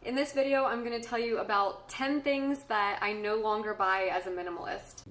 In this video, I'm going to tell you about 10 things that I no longer buy as a minimalist.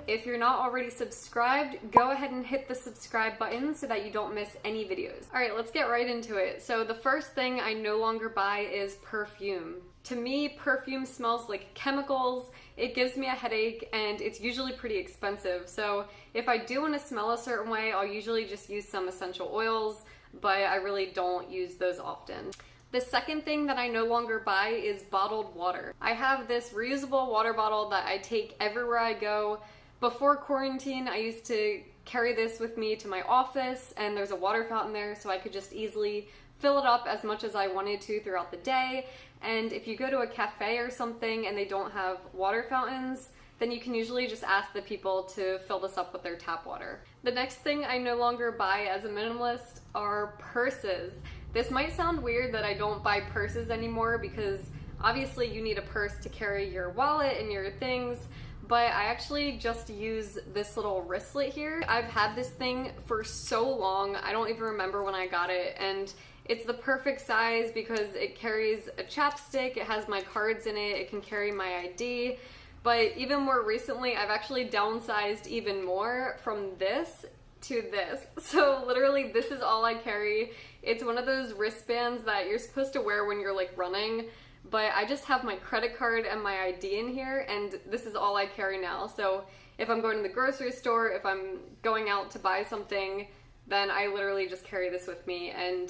If you're not already subscribed, go ahead and hit the subscribe button so that you don't miss any videos. Alright, let's get right into it. So the first thing I no longer buy is perfume. To me, perfume smells like chemicals, it gives me a headache, and it's usually pretty expensive. So if I do want to smell a certain way, I'll usually just use some essential oils, but I really don't use those often. The second thing that I no longer buy is bottled water. I have this reusable water bottle that I take everywhere I go. Before quarantine, I used to carry this with me to my office, and there's a water fountain there, so I could just easily fill it up as much as I wanted to throughout the day. And if you go to a cafe or something and they don't have water fountains, then you can usually just ask the people to fill this up with their tap water. The next thing I no longer buy as a minimalist are purses. This might sound weird that I don't buy purses anymore because obviously you need a purse to carry your wallet and your things, but I actually just use this little wristlet here. I've had this thing for so long, I don't even remember when I got it, and it's the perfect size because it carries a chapstick, it has my cards in it, it can carry my ID. But even more recently, I've actually downsized even more from this to this. So literally this is all I carry. It's one of those wristbands that you're supposed to wear when you're like running, but I just have my credit card and my ID in here, and this is all I carry now. So if I'm going to the grocery store, if I'm going out to buy something, then I literally just carry this with me. And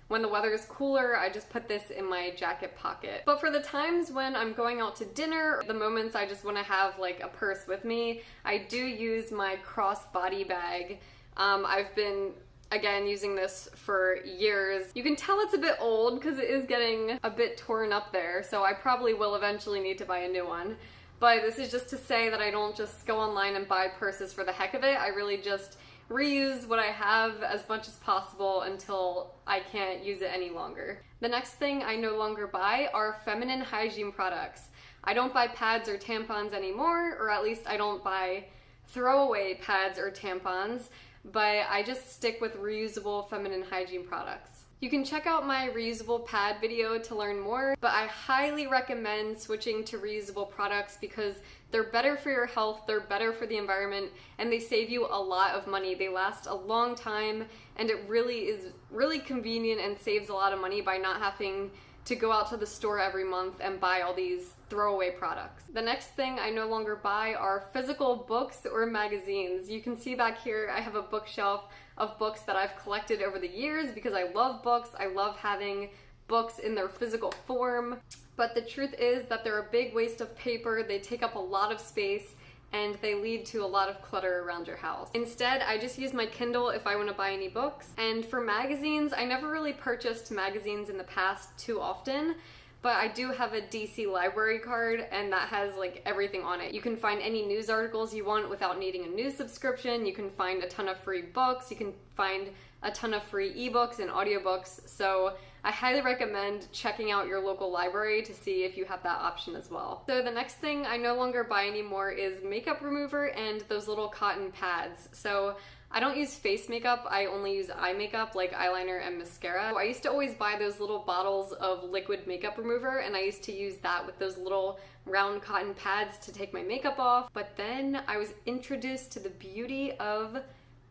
when the weather is cooler, I just put this in my jacket pocket. But for the times when I'm going out to dinner, the moments I just want to have like a purse with me, I do use my crossbody bag. I've been, again, using this for years. You can tell it's a bit old because it is getting a bit torn up there, so I probably will eventually need to buy a new one. But this is just to say that I don't just go online and buy purses for the heck of it. I really just reuse what I have as much as possible until I can't use it any longer. The next thing I no longer buy are feminine hygiene products. I don't buy pads or tampons anymore, or at least I don't buy throwaway pads or tampons, but I just stick with reusable feminine hygiene products. You can check out my reusable pad video to learn more, but I highly recommend switching to reusable products because they're better for your health, they're better for the environment, and they save you a lot of money. They last a long time, and it really is really convenient and saves a lot of money by not having to go out to the store every month and buy all these throwaway products. The next thing I no longer buy are physical books or magazines. You can see back here I have a bookshelf of books that I've collected over the years because I love books. I love having books in their physical form. But the truth is that they're a big waste of paper, they take up a lot of space, and they lead to a lot of clutter around your house. Instead, I just use my Kindle if I want to buy any books. And for magazines, I never really purchased magazines in the past too often, but I do have a DC library card, and that has like everything on it. You can find any news articles you want without needing a news subscription. You can find a ton of free books. You can find a ton of free ebooks and audiobooks. So I highly recommend checking out your local library to see if you have that option as well. So the next thing I no longer buy anymore is makeup remover and those little cotton pads. So I don't use face makeup, I only use eye makeup like eyeliner and mascara. I used to always buy those little bottles of liquid makeup remover, and I used to use that with those little round cotton pads to take my makeup off. But then I was introduced to the beauty of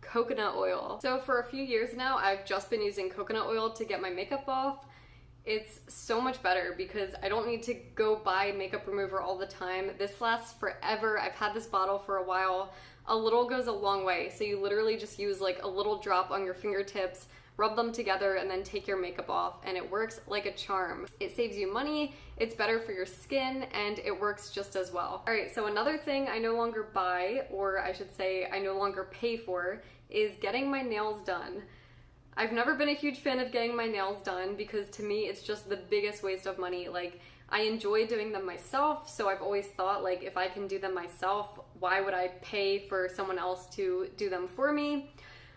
coconut oil. So for a few years now, I've just been using coconut oil to get my makeup off. It's so much better because I don't need to go buy makeup remover all the time. This lasts forever. I've had this bottle for a while. A little goes a long way. So you literally just use like a little drop on your fingertips, rub them together, and then take your makeup off, and it works like a charm. It saves you money, it's better for your skin, and it works just as well. Alright, so another thing I no longer buy, or I should say I no longer pay for, is getting my nails done. I've never been a huge fan of getting my nails done because to me it's just the biggest waste of money. Like, I enjoy doing them myself, so I've always thought like if I can do them myself, why would I pay for someone else to do them for me?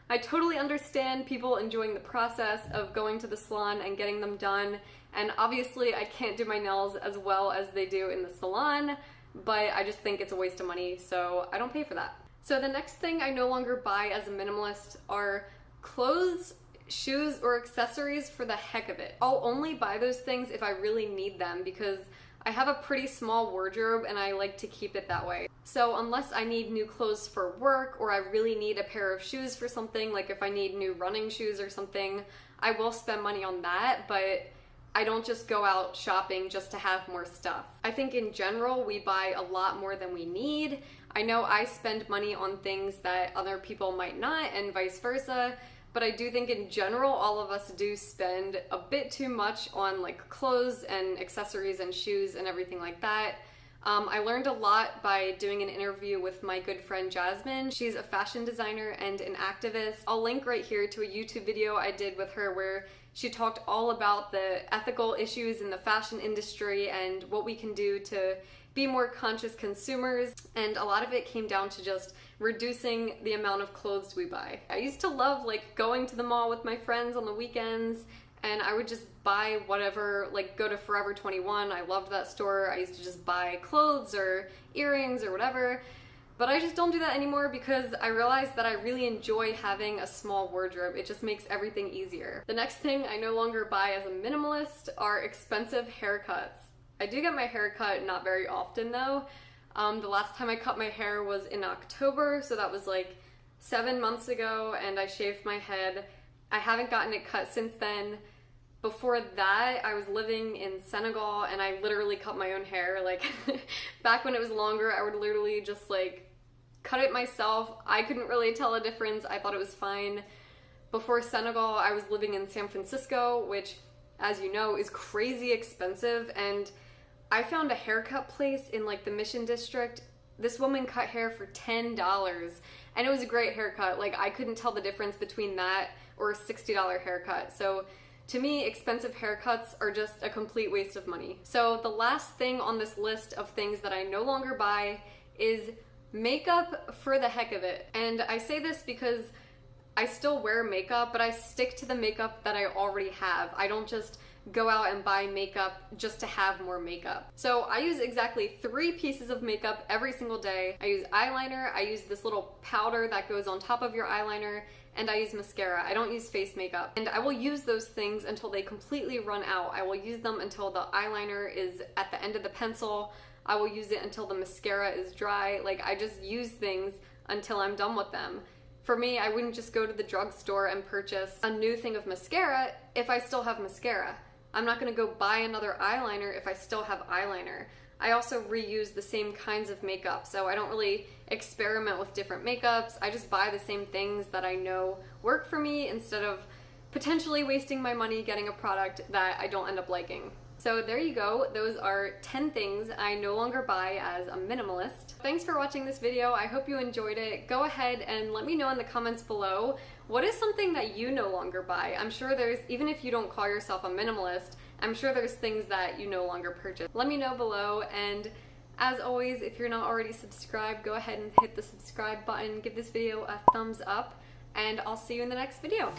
I totally understand people enjoying the process of going to the salon and getting them done, and obviously I can't do my nails as well as they do in the salon, but I just think it's a waste of money, so I don't pay for that. So the next thing I no longer buy as a minimalist are clothes, shoes or accessories for the heck of it. I'll only buy those things if I really need them because I have a pretty small wardrobe and I like to keep it that way. So unless I need new clothes for work or I really need a pair of shoes for something, like if I need new running shoes or something, I will spend money on that, but I don't just go out shopping just to have more stuff. I think in general, we buy a lot more than we need. I know I spend money on things that other people might not and vice versa, but I do think in general, all of us do spend a bit too much on like clothes and accessories and shoes and everything like that. I learned a lot by doing an interview with my good friend Jasmine. She's a fashion designer and an activist. I'll link right here to a YouTube video I did with her where she talked all about the ethical issues in the fashion industry and what we can do to be more conscious consumers, and a lot of it came down to just reducing the amount of clothes we buy. I used to love like going to the mall with my friends on the weekends, and I would just buy whatever, like go to Forever 21. I loved that store. I used to just buy clothes or earrings or whatever. But I just don't do that anymore because I realized that I really enjoy having a small wardrobe. It just makes everything easier. The next thing I no longer buy as a minimalist are expensive haircuts. I do get my hair cut not very often though. The last time I cut my hair was in October, so that was like 7 months ago, and I shaved my head. I haven't gotten it cut since then. Before that, I was living in Senegal and I literally cut my own hair. Like back when it was longer, I would literally just like cut it myself. I couldn't really tell a difference. I thought it was fine. Before Senegal, I was living in San Francisco, which, as you know, is crazy expensive, and I found a haircut place in like the Mission District. This woman cut hair for $10 and it was a great haircut. Like I couldn't tell the difference between that or a $60 haircut. So to me, expensive haircuts are just a complete waste of money. So the last thing on this list of things that I no longer buy is makeup for the heck of it. And I say this because I still wear makeup, but I stick to the makeup that I already have. I don't just go out and buy makeup just to have more makeup. So I use exactly 3 pieces of makeup every single day. I use eyeliner, I use this little powder that goes on top of your eyeliner, and I use mascara. I don't use face makeup. And I will use those things until they completely run out. I will use them until the eyeliner is at the end of the pencil. I will use it until the mascara is dry. Like I just use things until I'm done with them. For me, I wouldn't just go to the drugstore and purchase a new thing of mascara if I still have mascara. I'm not gonna go buy another eyeliner if I still have eyeliner. I also reuse the same kinds of makeup, so I don't really experiment with different makeups. I just buy the same things that I know work for me instead of potentially wasting my money getting a product that I don't end up liking. So there you go, those are 10 things I no longer buy as a minimalist. Thanks for watching this video, I hope you enjoyed it. Go ahead and let me know in the comments below, what is something that you no longer buy? I'm sure there's, even if you don't call yourself a minimalist, I'm sure there's things that you no longer purchase. Let me know below, and as always, if you're not already subscribed, go ahead and hit the subscribe button, give this video a thumbs up, and I'll see you in the next video.